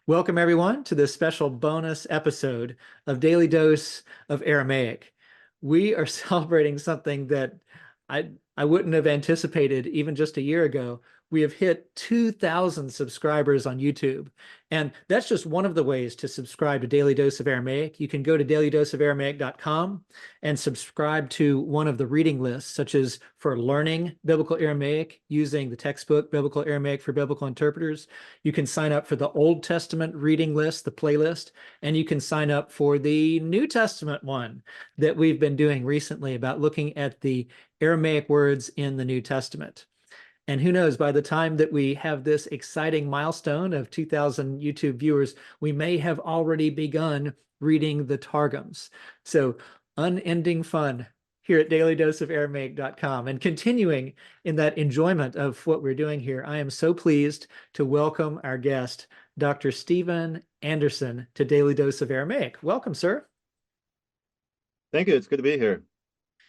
Welcome, everyone, to this special bonus episode of Daily Dose of Aramaic. We are celebrating something that I wouldn't have anticipated even just a year ago. We have hit 2,000 subscribers on YouTube. And that's just one of the ways to subscribe to Daily Dose of Aramaic. You can go to dailydoseofaramaic.com and subscribe to one of the reading lists, such as for learning Biblical Aramaic using the textbook Biblical Aramaic for Biblical Interpreters. You can sign up for the Old Testament reading list, the playlist, and you can sign up for the New Testament one that we've been doing recently about looking at the Aramaic words in the New Testament. And who knows, by the time that we have this exciting milestone of 2,000 YouTube viewers, we may have already begun reading the Targums. So unending fun here at dailydoseofaramaic.com. And continuing in that enjoyment of what we're doing here, I am so pleased to welcome our guest, Dr. Stephen Anderson, to Daily Dose of Aramaic. Welcome, sir. Thank you. It's good to be here.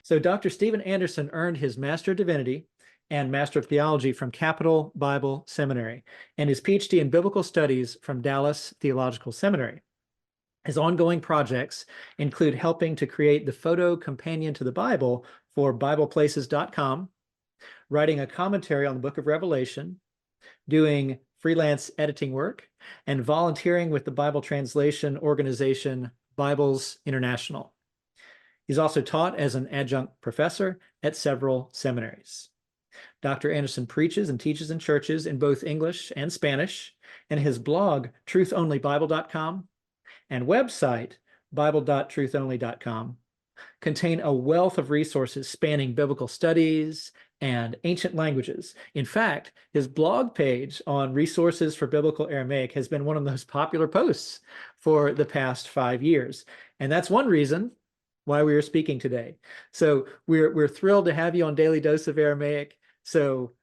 So Dr. Stephen Anderson earned his Master of Divinity and Master of Theology from Capital Bible Seminary and his PhD in Biblical Studies from Dallas Theological Seminary. His ongoing projects include helping to create the photo companion to the Bible for BiblePlaces.com, writing a commentary on the Book of Revelation, doing freelance editing work, and volunteering with the Bible translation organization Bibles International. He's also taught as an adjunct professor at several seminaries. Dr. Anderson preaches and teaches in churches in both English and Spanish, and his blog, truthonlybible.com, and website, bible.truthonly.com, contain a wealth of resources spanning biblical studies and ancient languages. In fact, his blog page on resources for biblical Aramaic has been one of the most popular posts for the past 5 years. And that's one reason why we are speaking today. So we're thrilled to have you on Daily Dose of Aramaic. So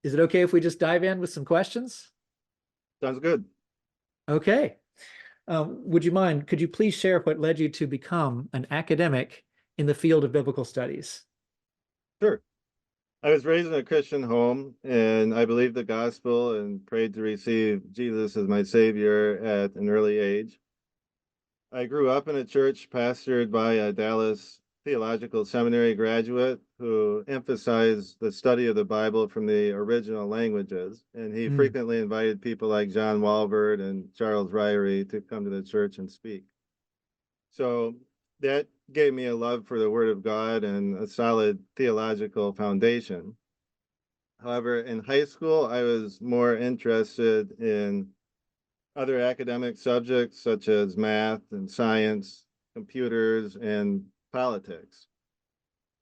is it okay if we just dive in with some questions? Sounds good. Okay. Could you please share what led you to become an academic in the field of biblical studies? Sure. I was raised in a Christian home, and I believed the gospel and prayed to receive Jesus as my Savior at an early age. I grew up in a church pastored by a Dallas Theological Seminary graduate who emphasized the study of the Bible from the original languages, and he frequently invited people like John Walvoord and Charles Ryrie to come to the church and speak. So that gave me a love for the Word of God and a solid theological foundation. However, in high school, I was more interested in other academic subjects such as math and science, computers, and politics.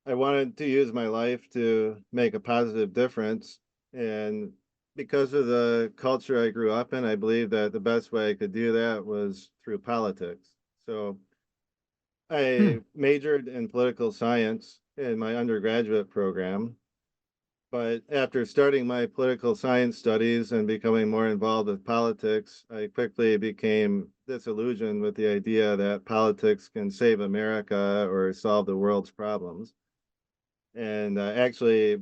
I wanted to use my life to make a positive difference. And because of the culture I grew up in, I believed that the best way I could do that was through politics. So I majored in political science in my undergraduate program. But after starting my political science studies and becoming more involved with politics, I quickly became disillusioned with the idea that politics can save America or solve the world's problems. And actually,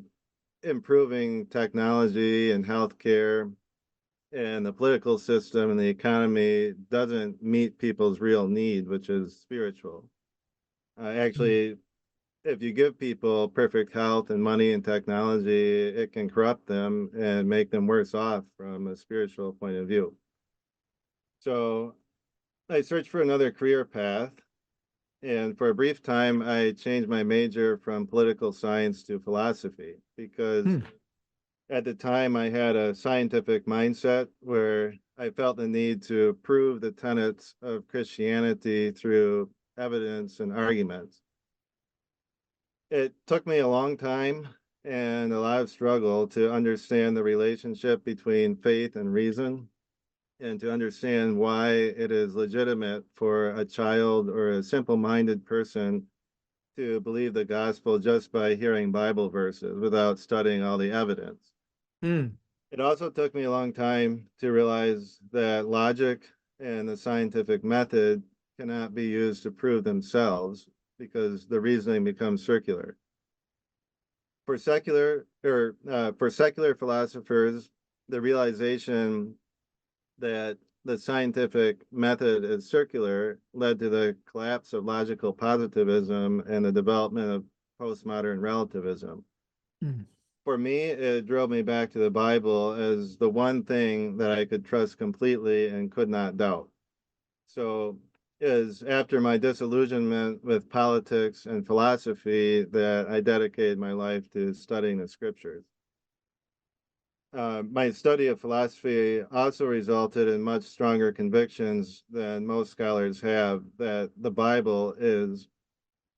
improving technology and healthcare and the political system and the economy doesn't meet people's real need, which is spiritual. Actually, if you give people perfect health and money and technology, it can corrupt them and make them worse off from a spiritual point of view. So I searched for another career path. And for a brief time, I changed my major from political science to philosophy because at the time I had a scientific mindset where I felt the need to prove the tenets of Christianity through evidence and arguments. It took me a long time and a lot of struggle to understand the relationship between faith and reason and to understand why it is legitimate for a child or a simple-minded person to believe the gospel just by hearing Bible verses without studying all the evidence. It also took me a long time to realize that logic and the scientific method cannot be used to prove themselves because the reasoning becomes circular. For secular philosophers, the realization that the scientific method is circular led to the collapse of logical positivism and the development of postmodern relativism. Mm. For me, it drove me back to the Bible as the one thing that I could trust completely and could not doubt. So is after my disillusionment with politics and philosophy that I dedicated my life to studying the scriptures. My study of philosophy also resulted in much stronger convictions than most scholars have that the Bible is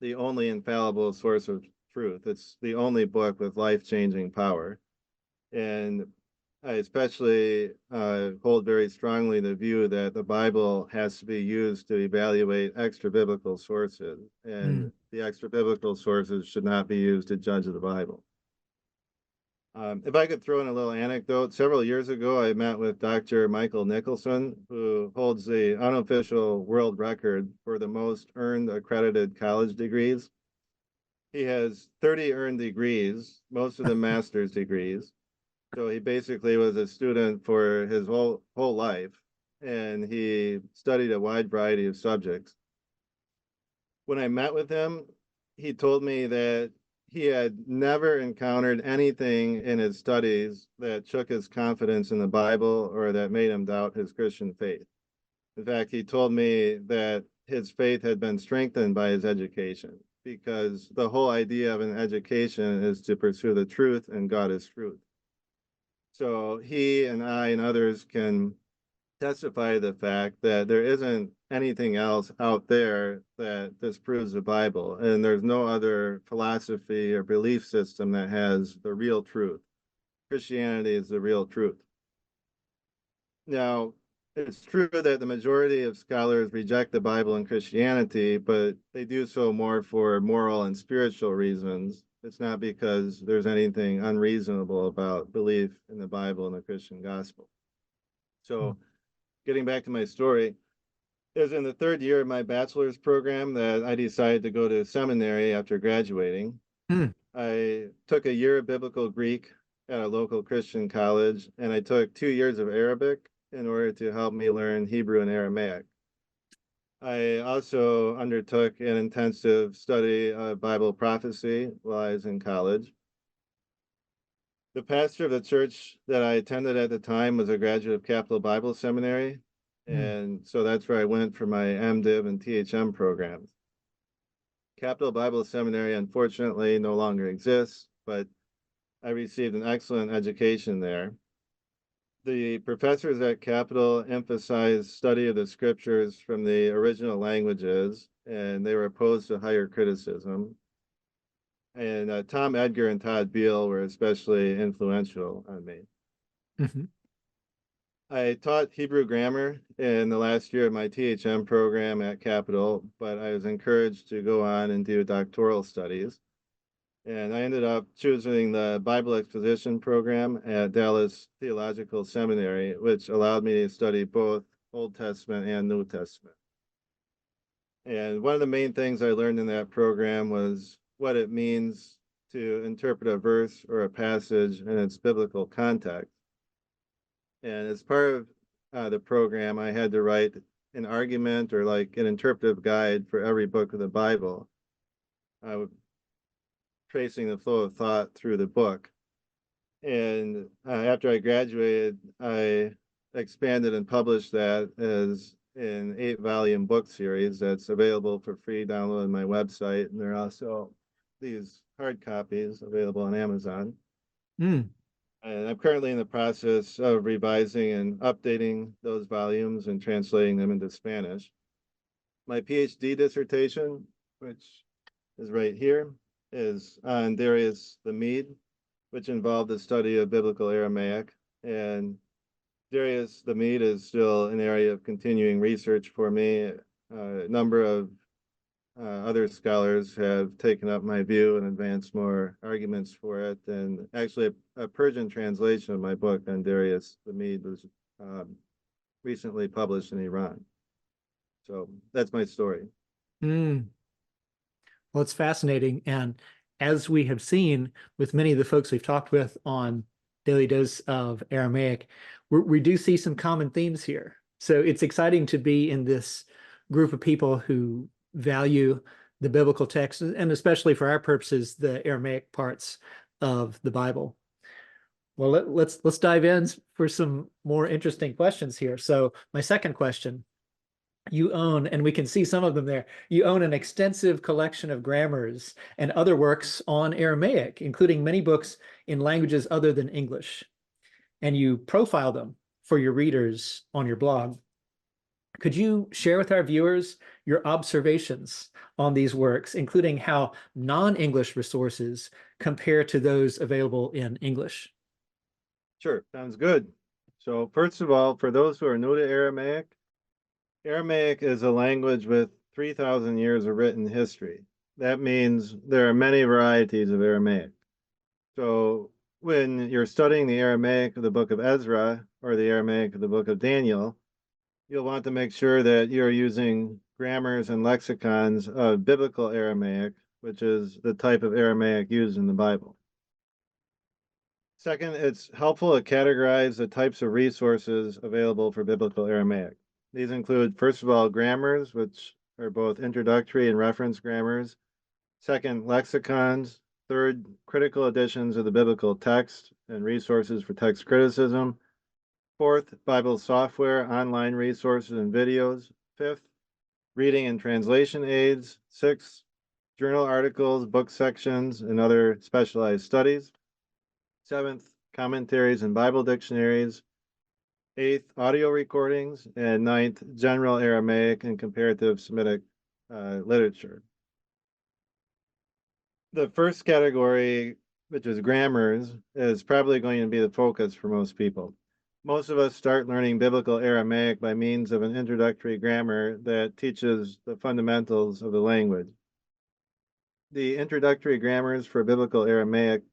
the only infallible source of truth. It's the only book with life-changing power. And I especially hold very strongly the view that the Bible has to be used to evaluate extra biblical sources, and Mm. the extra biblical sources should not be used to judge the Bible. If I could throw in a little anecdote, several years ago, I met with Dr. Michael Nicholson, who holds the unofficial world record for the most earned accredited college degrees. He has 30 earned degrees, most of them master's degrees. So he basically was a student for his whole life, and he studied a wide variety of subjects. When I met with him, he told me that he had never encountered anything in his studies that shook his confidence in the Bible or that made him doubt his Christian faith. In fact, he told me that his faith had been strengthened by his education because the whole idea of an education is to pursue the truth, and God is truth. So he and I and others can testify to the fact that there isn't anything else out there that disproves the Bible, and there's no other philosophy or belief system that has the real truth. Christianity is the real truth. Now, it's true that the majority of scholars reject the Bible and Christianity, but they do so more for moral and spiritual reasons. It's not because there's anything unreasonable about belief in the Bible and the Christian gospel. So, getting back to my story, it was in the third year of my bachelor's program that I decided to go to seminary after graduating. Mm. I took a year of biblical Greek at a local Christian college, and I took 2 years of Arabic in order to help me learn Hebrew and Aramaic. I also undertook an intensive study of Bible prophecy while I was in college. The pastor of the church that I attended at the time was a graduate of Capital Bible Seminary, Mm. and so that's where I went for my MDiv and THM programs. Capital Bible Seminary, unfortunately, no longer exists, but I received an excellent education there. The professors at Capital emphasized study of the scriptures from the original languages, and they were opposed to higher criticism. And Tom Edgar and Todd Beale were especially influential on me. Mm-hmm. I taught Hebrew grammar in the last year of my THM program at Capital, but I was encouraged to go on and do doctoral studies. And I ended up choosing the Bible exposition program at Dallas Theological Seminary, which allowed me to study both Old Testament and New Testament. And one of the main things I learned in that program was what it means to interpret a verse or a passage in its biblical context. And as part of the program, I had to write an argument or like an interpretive guide for every book of the Bible, tracing the flow of thought through the book. And after I graduated, I expanded and published that as an 8-volume book series that's available for free download on my website. And there are also these hard copies available on Amazon. Mm. And I'm currently in the process of revising and updating those volumes and translating them into Spanish. My PhD dissertation, which is right here, is on Darius the Mede, which involved the study of biblical Aramaic. And Darius the Mede is still an area of continuing research for me. A number of other scholars have taken up my view and advanced more arguments for it. And actually, a Persian translation of my book on Darius the Mede was recently published in Iran. So that's my story. Mm. Well, it's fascinating. And as we have seen with many of the folks we've talked with on Daily Dose of Aramaic, we do see some common themes here. So it's exciting to be in this group of people who value the biblical text, and especially for our purposes, the Aramaic parts of the Bible. Well, let's dive in for some more interesting questions here. So my second question, you own, and we can see some of them there, you own an extensive collection of grammars and other works on Aramaic, including many books in languages other than English. And you profile them for your readers on your blog. Could you share with our viewers your observations on these works, including how non-English resources compare to those available in English? Sure, sounds good. So first of all, for those who are new to Aramaic, Aramaic is a language with 3,000 years of written history. That means there are many varieties of Aramaic. So when you're studying the Aramaic of the book of Ezra or the Aramaic of the book of Daniel, you'll want to make sure that you're using grammars and lexicons of biblical Aramaic, which is the type of Aramaic used in the Bible. Second, it's helpful to categorize the types of resources available for biblical Aramaic. These include, first of all, grammars, which are both introductory and reference grammars. Second, lexicons. Third, critical editions of the biblical text and resources for text criticism. Fourth, Bible software, online resources and videos. Fifth, reading and translation aids. Sixth, journal articles, book sections, and other specialized studies. Seventh, commentaries and Bible dictionaries. Eighth, audio recordings. And ninth, general Aramaic and comparative Semitic literature. The first category, which is grammars, is probably going to be the focus for most people. Most of us start learning biblical Aramaic by means of an introductory grammar that teaches the fundamentals of the language. The introductory grammars for biblical Aramaic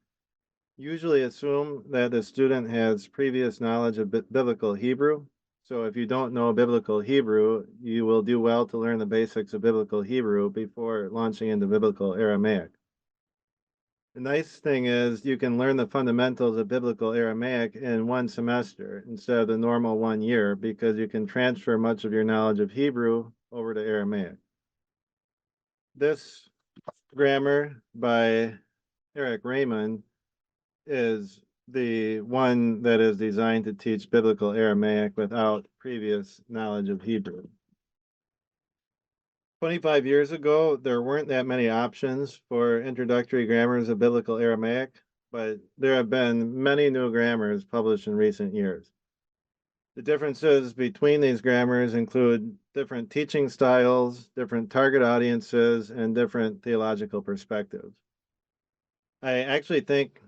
usually assume that the student has previous knowledge of biblical Hebrew. So if you don't know biblical Hebrew, you will do well to learn the basics of biblical Hebrew before launching into biblical Aramaic. The nice thing is you can learn the fundamentals of biblical Aramaic in one semester instead of the normal 1 year, because you can transfer much of your knowledge of Hebrew over to Aramaic. This grammar by Eric Raymond is the one that is designed to teach biblical Aramaic without previous knowledge of Hebrew. 25 years ago, there weren't that many options for introductory grammars of biblical Aramaic, but there have been many new grammars published in recent years. The differences between these grammars include different teaching styles, different target audiences, and different theological perspectives. I actually think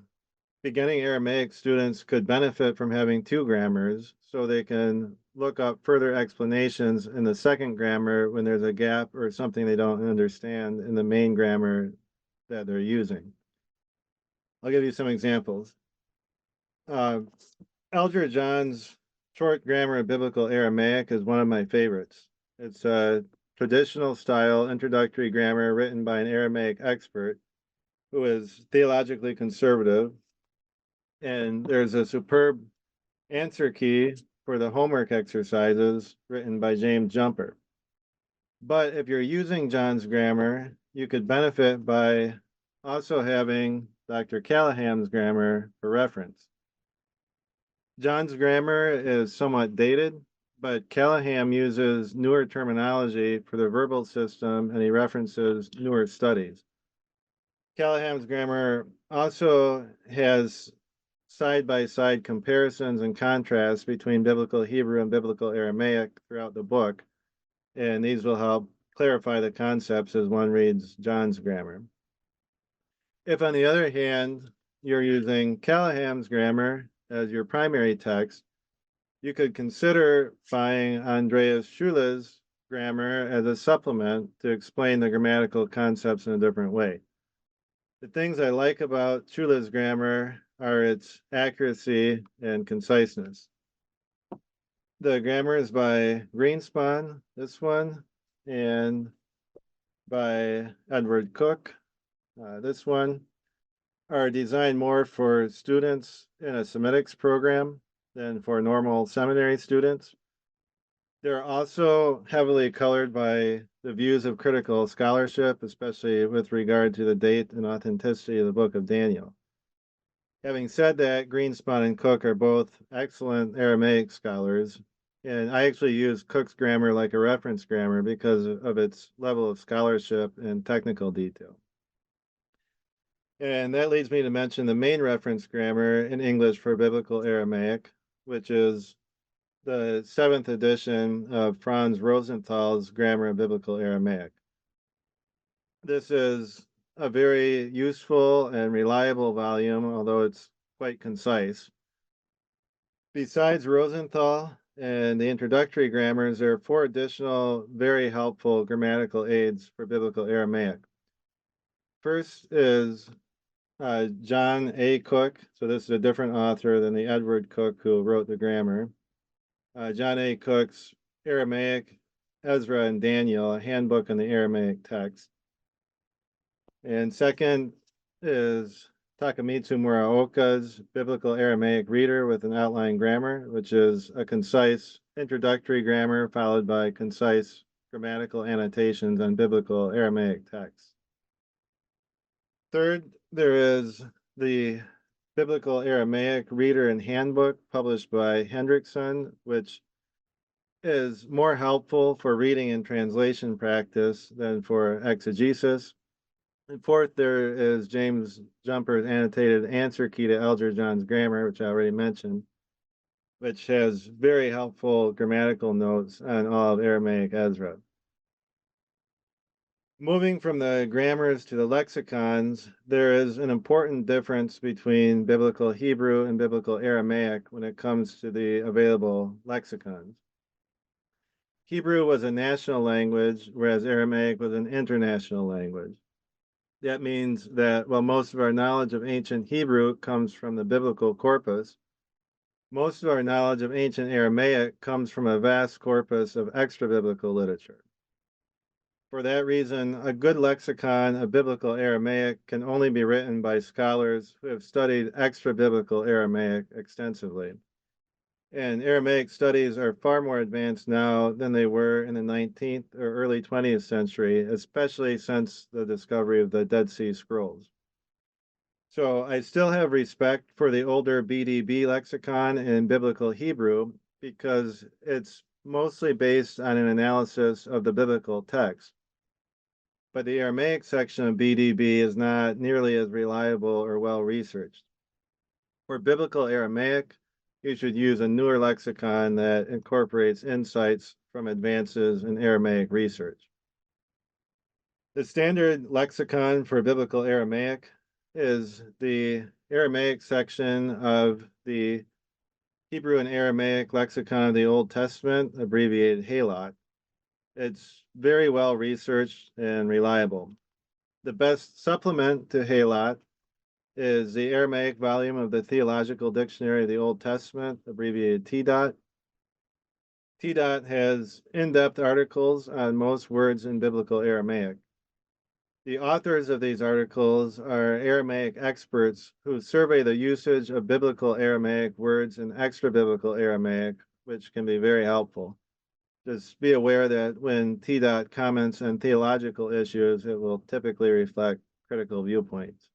beginning Aramaic students could benefit from having two grammars so they can look up further explanations in the second grammar when there's a gap or something they don't understand in the main grammar that they're using. I'll give you some examples. Elder John's short grammar of biblical Aramaic is one of my favorites. It's a traditional style introductory grammar written by an Aramaic expert who is theologically conservative. And there's a superb answer key for the homework exercises written by James Jumper. But if you're using John's grammar, you could benefit by also having Dr. Callahan's grammar for reference. John's grammar is somewhat dated, but Callahan uses newer terminology for the verbal system and he references newer studies. Callahan's grammar also has side-by-side comparisons and contrasts between biblical Hebrew and biblical Aramaic throughout the book, and these will help clarify the concepts as one reads John's grammar. If, on the other hand, you're using Callahan's grammar as your primary text, you could consider buying Andreas Schule's grammar as a supplement to explain the grammatical concepts in a different way. The things I like about Schule's grammar are its accuracy and conciseness. The grammar is by Greenspan, this one, and by Edward Cook, this one, are designed more for students in a Semitics program than for normal seminary students. They're also heavily colored by the views of critical scholarship, especially with regard to the date and authenticity of the book of Daniel. Having said that, Greenspun and Cook are both excellent Aramaic scholars, and I actually use Cook's grammar like a reference grammar because of its level of scholarship and technical detail. And that leads me to mention the main reference grammar in English for Biblical Aramaic, which is the 7th edition of Franz Rosenthal's Grammar of Biblical Aramaic. This is a very useful and reliable volume, although it's quite concise. Besides Rosenthal and the introductory grammars, there are 4 additional very helpful grammatical aids for Biblical Aramaic. First is John A. Cook. So this is a different author than the Edward Cook who wrote the grammar. John A. Cook's Aramaic, Ezra and Daniel, a handbook on the Aramaic text. And second is Takamitsu Muraoka's Biblical Aramaic Reader with an Outline Grammar, which is a concise introductory grammar followed by concise grammatical annotations on Biblical Aramaic texts. Third, there is the Biblical Aramaic Reader and Handbook published by Hendrickson, which is more helpful for reading and translation practice than for exegesis. And fourth, there is James Jumper's annotated answer key to Elder John's grammar, which I already mentioned, which has very helpful grammatical notes on all of Aramaic Ezra. Moving from the grammars to the lexicons, there is an important difference between Biblical Hebrew and Biblical Aramaic when it comes to the available lexicons. Hebrew was a national language, whereas Aramaic was an international language. That means that while most of our knowledge of ancient Hebrew comes from the biblical corpus, most of our knowledge of ancient Aramaic comes from a vast corpus of extra-biblical literature. For that reason, a good lexicon of biblical Aramaic can only be written by scholars who have studied extra-biblical Aramaic extensively. And Aramaic studies are far more advanced now than they were in the 19th or early 20th century, especially since the discovery of the Dead Sea Scrolls. So I still have respect for the older BDB lexicon in Biblical Hebrew because it's mostly based on an analysis of the biblical text. But the Aramaic section of BDB is not nearly as reliable or well researched. For Biblical Aramaic, you should use a newer lexicon that incorporates insights from advances in Aramaic research. The standard lexicon for Biblical Aramaic is the Aramaic section of the Hebrew and Aramaic lexicon of the Old Testament, abbreviated Halot. It's very well researched and reliable. The best supplement to Halot is the Aramaic volume of the Theological Dictionary of the Old Testament, abbreviated TDOT. TDOT has in-depth articles on most words in Biblical Aramaic. The authors of these articles are Aramaic experts who survey the usage of Biblical Aramaic words in extra-biblical Aramaic, which can be very helpful. Just be aware that when TDOT comments on theological issues, it will typically reflect critical viewpoints.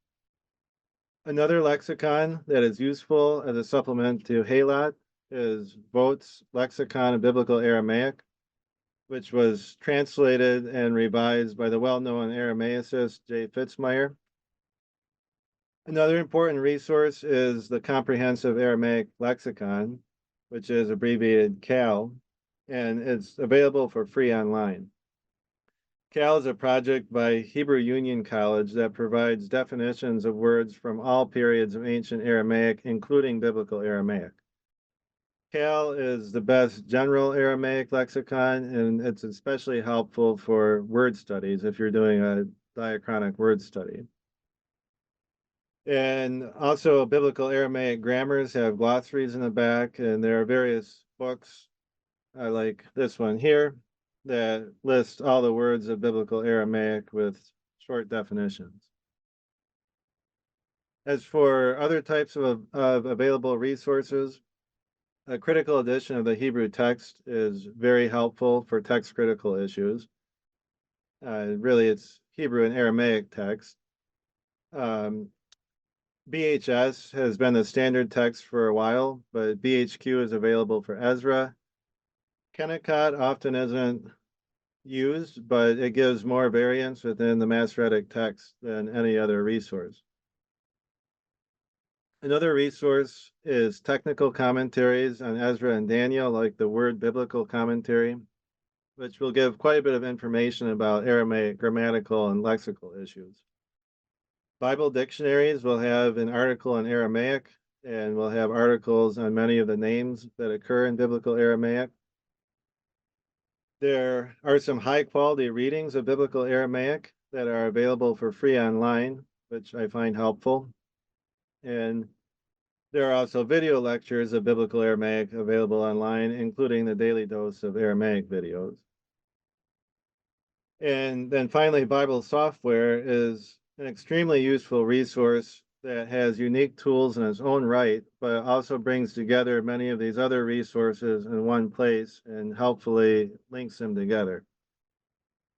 Another lexicon that is useful as a supplement to Halot is Vogt's Lexicon of Biblical Aramaic, which was translated and revised by the well-known Aramaicist J. Fitzmyer. Another important resource is the Comprehensive Aramaic Lexicon, which is abbreviated CAL, and it's available for free online. CAL is a project by Hebrew Union College that provides definitions of words from all periods of ancient Aramaic, including Biblical Aramaic. CAL is the best general Aramaic lexicon, and it's especially helpful for word studies if you're doing a diachronic word study. And also, Biblical Aramaic grammars have glossaries in the back, and there are various books like this one here that lists all the words of Biblical Aramaic with short definitions. As for other types of available resources, a critical edition of the Hebrew text is very helpful for text critical issues. Really, it's Hebrew and Aramaic text. BHS has been the standard text for a while, but BHQ is available for Ezra. Kennecott often isn't used, but it gives more variance within the Masoretic text than any other resource. Another resource is technical commentaries on Ezra and Daniel, like the Word Biblical Commentary, which will give quite a bit of information about Aramaic grammatical and lexical issues. Bible dictionaries will have an article in Aramaic, and will have articles on many of the names that occur in Biblical Aramaic. There are some high quality readings of Biblical Aramaic that are available for free online, which I find helpful. And there are also video lectures of Biblical Aramaic available online, including the Daily Dose of Aramaic videos. And then finally, Bible software is an extremely useful resource that has unique tools in its own right, but also brings together many of these other resources in one place and helpfully links them together.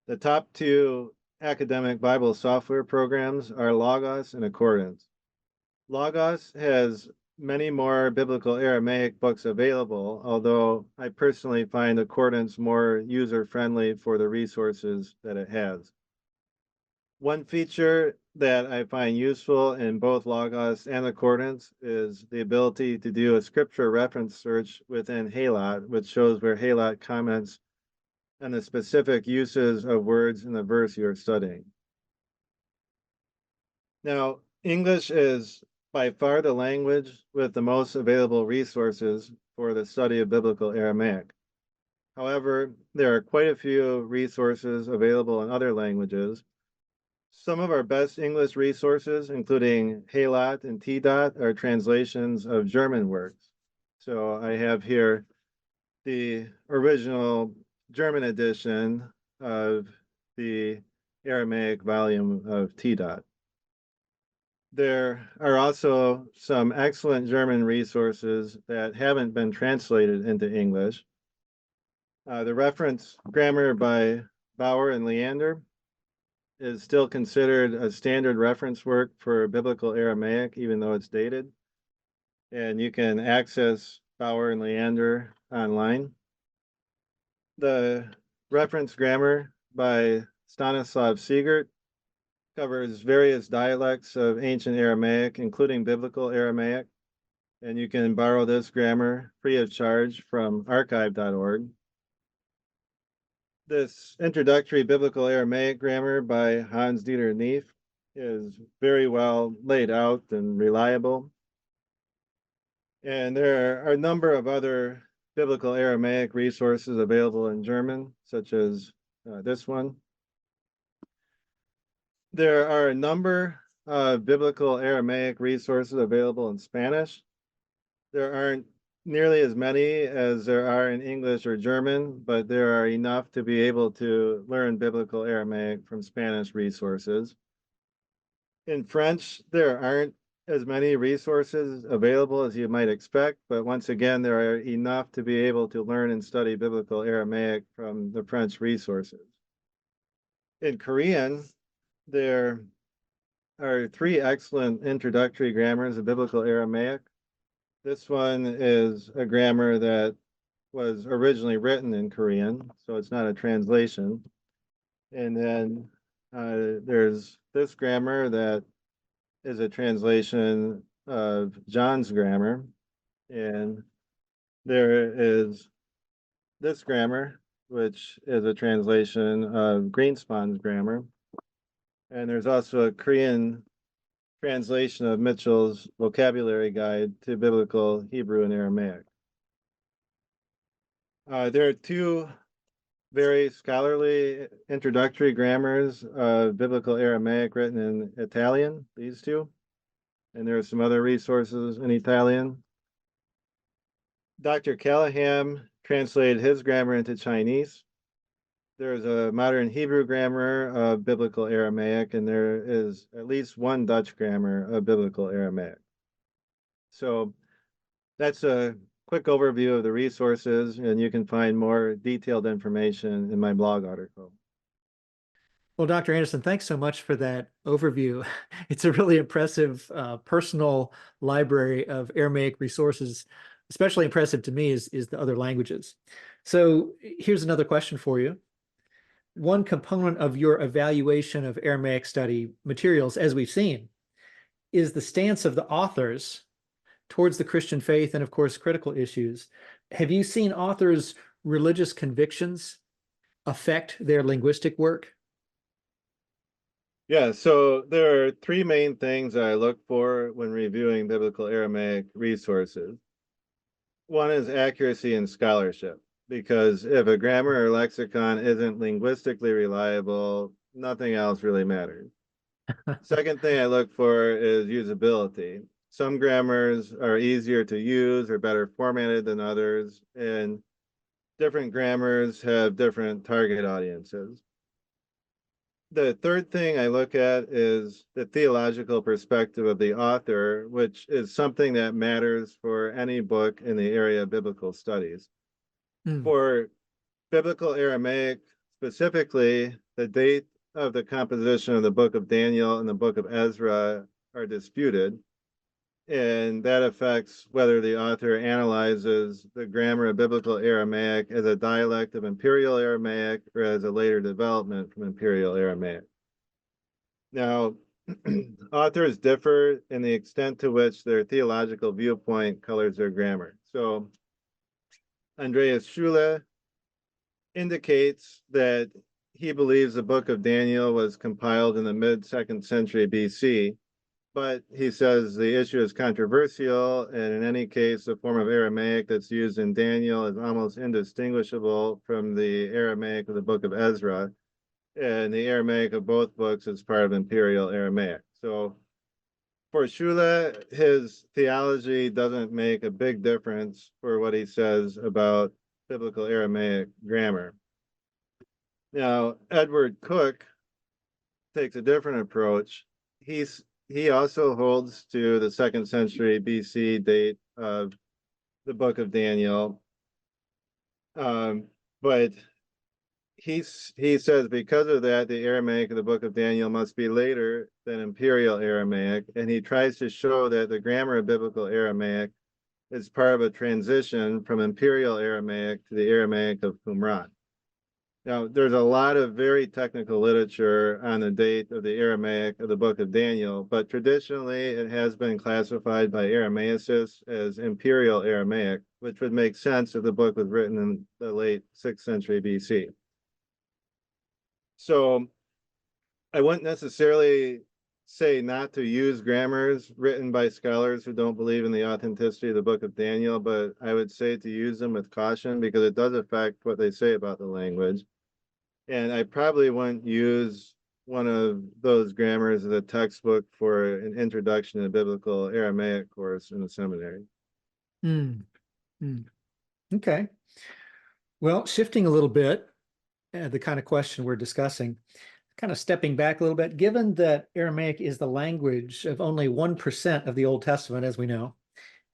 The top two academic Bible software programs are Logos and Accordance. Logos has many more biblical Aramaic books available, although I personally find Accordance more user-friendly for the resources that it has. One feature that I find useful in both Logos and Accordance is the ability to do a scripture reference search within Halot, which shows where Halot comments on the specific uses of words in the verse you're studying. Now, English is by far the language with the most available resources for the study of Biblical Aramaic. However, there are quite a few resources available in other languages. Some of our best English resources, including Halot and TDOT, are translations of German works. So I have here the original German edition of the Aramaic volume of TDOT. There are also some excellent German resources that haven't been translated into English. The reference grammar by Bauer and Leander is still considered a standard reference work for Biblical Aramaic, even though it's dated. And you can access Bauer and Leander online. The reference grammar by Stanislav Siegert covers various dialects of ancient Aramaic, including Biblical Aramaic, and you can borrow this grammar free of charge from archive.org. This introductory Biblical Aramaic grammar by Hans Dieter Neef is very well laid out and reliable. And there are a number of other Biblical Aramaic resources available in German, such as this one. There are a number of Biblical Aramaic resources available in Spanish. There aren't nearly as many as there are in English or German, but there are enough to be able to learn Biblical Aramaic from Spanish resources. In French, there aren't as many resources available as you might expect, but once again, there are enough to be able to learn and study Biblical Aramaic from the French resources. In Korean, there are three excellent introductory grammars of Biblical Aramaic. This one is a grammar that was originally written in Korean, so it's not a translation. And then there's this grammar that is a translation of John's grammar. And there is this grammar, which is a translation of Greenspan's grammar. And there's also a Korean translation of Mitchell's vocabulary guide to biblical Hebrew and Aramaic. There are two very scholarly introductory grammars of biblical Aramaic written in Italian, these two. And there are some other resources in Italian. Dr. Callahan translated his grammar into Chinese. There's a modern Hebrew grammar of biblical Aramaic, and there is at least one Dutch grammar of biblical Aramaic. So that's a quick overview of the resources, and you can find more detailed information in my blog article. Well, Dr. Anderson, thanks so much for that overview. It's a really impressive personal library of Aramaic resources. Especially impressive to me is the other languages. So here's another question for you. One component of your evaluation of Aramaic study materials, as we've seen, is the stance of the authors towards the Christian faith and, of course, critical issues. Have you seen authors' religious convictions affect their linguistic work? Yeah, so there are three main things I look for when reviewing biblical Aramaic resources. One is accuracy and scholarship, because if a grammar or lexicon isn't linguistically reliable, nothing else really matters. Second thing I look for is usability. Some grammars are easier to use or better formatted than others, and different grammars have different target audiences. The third thing I look at is the theological perspective of the author, which is something that matters for any book in the area of biblical studies. Mm. For biblical Aramaic specifically, the date of the composition of the book of Daniel and the book of Ezra are disputed, and that affects whether the author analyzes the grammar of biblical Aramaic as a dialect of Imperial Aramaic or as a later development from Imperial Aramaic. Now, authors differ in the extent to which their theological viewpoint colors their grammar. So, Andreas Schule indicates that he believes the book of Daniel was compiled in the mid-2nd century BC, but he says the issue is controversial, and in any case, the form of Aramaic that's used in Daniel is almost indistinguishable from the Aramaic of the book of Ezra, and the Aramaic of both books is part of Imperial Aramaic. So for Schule, his theology doesn't make a big difference for what he says about biblical Aramaic grammar. Now, Edward Cook takes a different approach. He also holds to the 2nd century BC date of the book of Daniel. But he says because of that, the Aramaic of the book of Daniel must be later than Imperial Aramaic, and he tries to show that the grammar of biblical Aramaic is part of a transition from Imperial Aramaic to the Aramaic of Qumran. Now, there's a lot of very technical literature on the date of the Aramaic of the book of Daniel, but traditionally it has been classified by Aramaicists as Imperial Aramaic, which would make sense if the book was written in the late 6th century BC. So I wouldn't necessarily say not to use grammars written by scholars who don't believe in the authenticity of the book of Daniel, but I would say to use them with caution because it does affect what they say about the language. And I probably wouldn't use one of those grammars as a textbook for an introduction to biblical Aramaic course in the seminary. Mm. Mm. Okay. Well, shifting a little bit, the kind of question we're discussing, kind of stepping back a little bit, given that Aramaic is the language of only 1% of the Old Testament, as we know,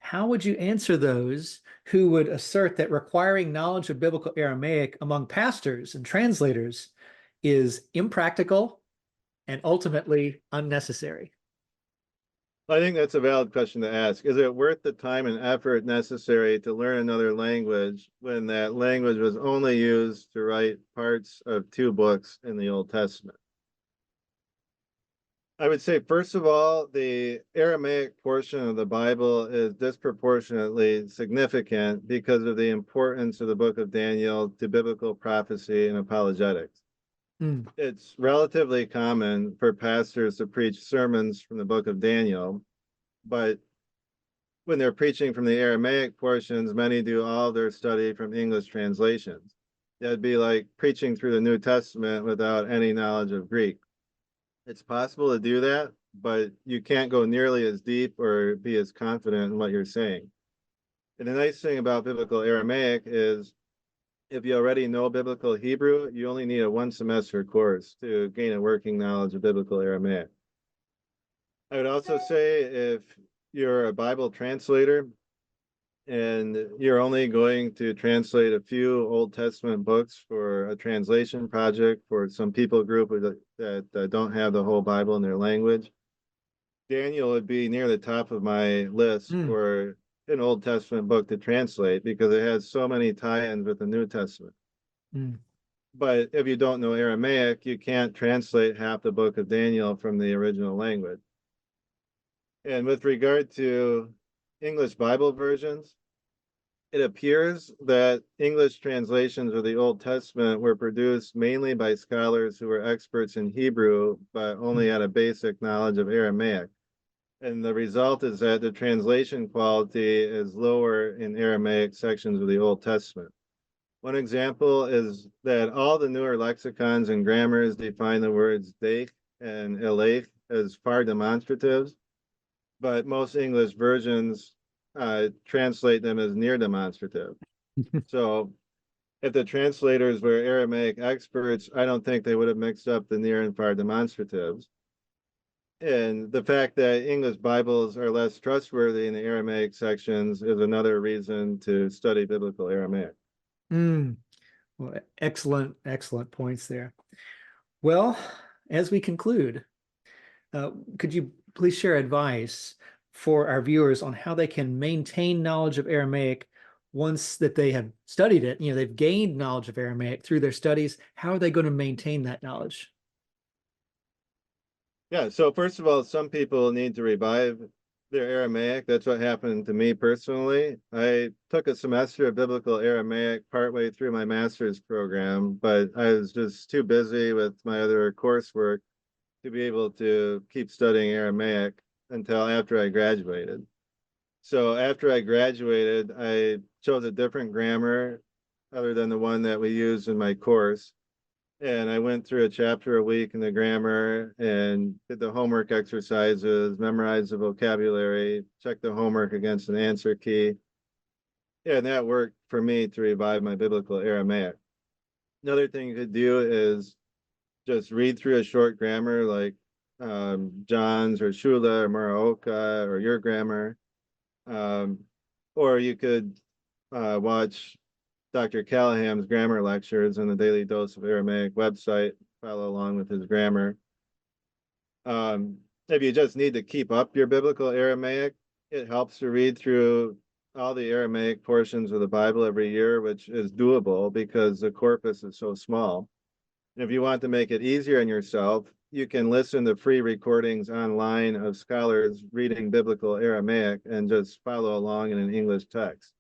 how would you answer those who would assert that requiring knowledge of biblical Aramaic among pastors and translators is impractical and ultimately unnecessary? I think that's a valid question to ask. Is it worth the time and effort necessary to learn another language when that language was only used to write parts of 2 books in the Old Testament? I would say, first of all, the Aramaic portion of the Bible is disproportionately significant because of the importance of the book of Daniel to biblical prophecy and apologetics. Mm. It's relatively common for pastors to preach sermons from the book of Daniel, but when they're preaching from the Aramaic portions, many do all their study from English translations. That'd be like preaching through the New Testament without any knowledge of Greek. It's possible to do that, but you can't go nearly as deep or be as confident in what you're saying. And the nice thing about biblical Aramaic is if you already know biblical Hebrew, you only need a 1-semester course to gain a working knowledge of biblical Aramaic. I would also say if you're a Bible translator and you're only going to translate a few Old Testament books for a translation project for some people group that don't have the whole Bible in their language, Daniel would be near the top of my list Mm, for an Old Testament book to translate because it has so many tie-ins with the New Testament. mm, But if you don't know Aramaic, you can't translate half the book of Daniel from the original language. And with regard to English Bible versions, it appears that English translations of the Old Testament were produced mainly by scholars who were experts in Hebrew, but only mm, had a basic knowledge of Aramaic. And the result is that the translation quality is lower in Aramaic sections of the Old Testament. One example is that all the newer lexicons and grammars define the words deich and elech as far demonstratives, but most English versions translate them as near demonstrative. So if the translators were Aramaic experts, I don't think they would have mixed up the near and far demonstratives. And the fact that English Bibles are less trustworthy in the Aramaic sections is another reason to study biblical Aramaic. mm. Well, excellent, excellent points there. Well, as we conclude, uh, could you please share advice for our viewers on how they can maintain knowledge of Aramaic once that they have studied it? You know, they've gained knowledge of Aramaic through their studies. How are they going to maintain that knowledge? Yeah, so first of all, some people need to revive their Aramaic. That's what happened to me personally. I took a semester of biblical Aramaic partway through my master's program, but I was just too busy with my other coursework to be able to keep studying Aramaic until after I graduated. So after I graduated, I chose a different grammar other than the one that we used in my course. And I went through a chapter a week in the grammar and did the homework exercises, memorized the vocabulary, checked the homework against an answer key. Yeah, and that worked for me to revive my biblical Aramaic. Another thing you could do is just read through a short grammar like John's or Shula or Muraoka or your grammar. Um, or you could watch Dr. Callahan's grammar lectures on the Daily Dose of Aramaic website, follow along with his grammar. If you just need to keep up your biblical Aramaic, it helps to read through all the Aramaic portions of the Bible every year, which is doable because the corpus is so small. And if you want to make it easier on yourself, you can listen to free recordings online of scholars reading biblical Aramaic and just follow along in an English text.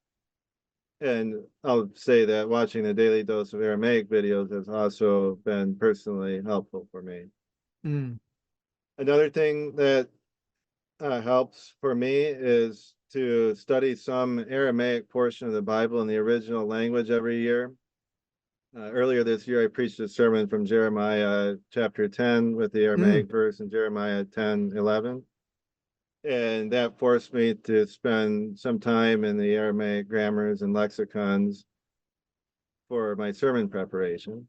And I'll say that watching the Daily Dose of Aramaic videos has also been personally helpful for me. Mm, Another thing that helps for me is to study some Aramaic portion of the Bible in the original language every year. Earlier this year, I preached a sermon from Jeremiah chapter 10 with the mm, Aramaic verse in Jeremiah 10:11. And that forced me to spend some time in the Aramaic grammars and lexicons for my sermon preparation.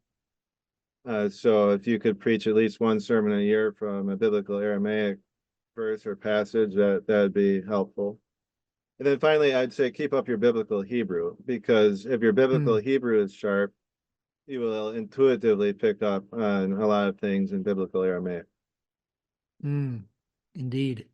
So if you could preach at least one sermon a year from a biblical Aramaic verse or passage, that'd be helpful. And then finally, I'd say keep up your biblical Hebrew, because if your biblical mm, Hebrew is sharp, you will intuitively pick up on a lot of things in biblical Aramaic. mm. Indeed.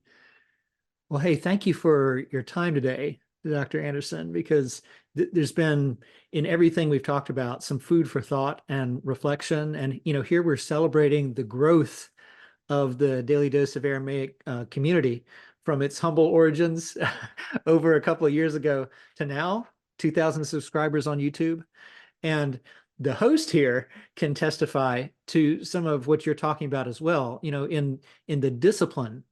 Well, hey, thank you for your time today, Dr. Anderson, because there's been in everything we've talked about some food for thought and reflection. And, you know, here we're celebrating the growth of the Daily Dose of Aramaic community from its humble origins over a couple of years ago to now, 2,000 subscribers on YouTube. And the host here can testify to some of what you're talking about as well, you know, in the discipline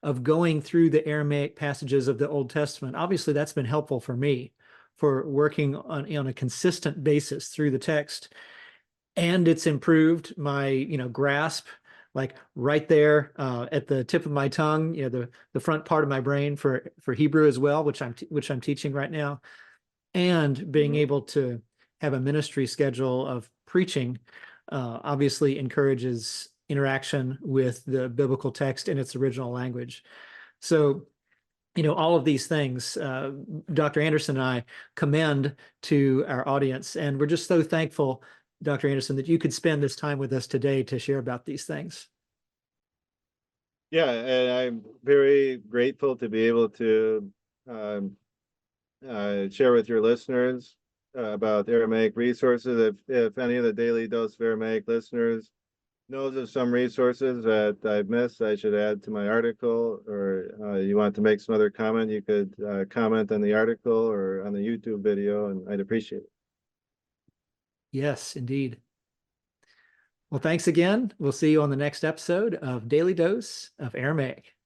of going through the Aramaic passages of the Old Testament. Obviously, that's been helpful for me for working on a consistent basis through the text. And it's improved my, you know, grasp, like right there at the tip of my tongue, you know, the front part of my brain for Hebrew as well, which I'm teaching right now, and being Mhm. able to have a ministry schedule of preaching obviously encourages interaction with the biblical text in its original language. So all of these things, Dr. Anderson and I commend to our audience. And we're just so thankful, Dr. Anderson, that you could spend this time with us today to share about these things. Yeah, and I'm very grateful to be able to um, share with your listeners about Aramaic resources. If any of the Daily Dose of Aramaic listeners knows of some resources that I've missed, I should add to my article, or you want to make some other comment, you could comment on the article or on the YouTube video, and I'd appreciate it. Yes, indeed. Well, thanks again. We'll see you on the next episode of Daily Dose of Aramaic.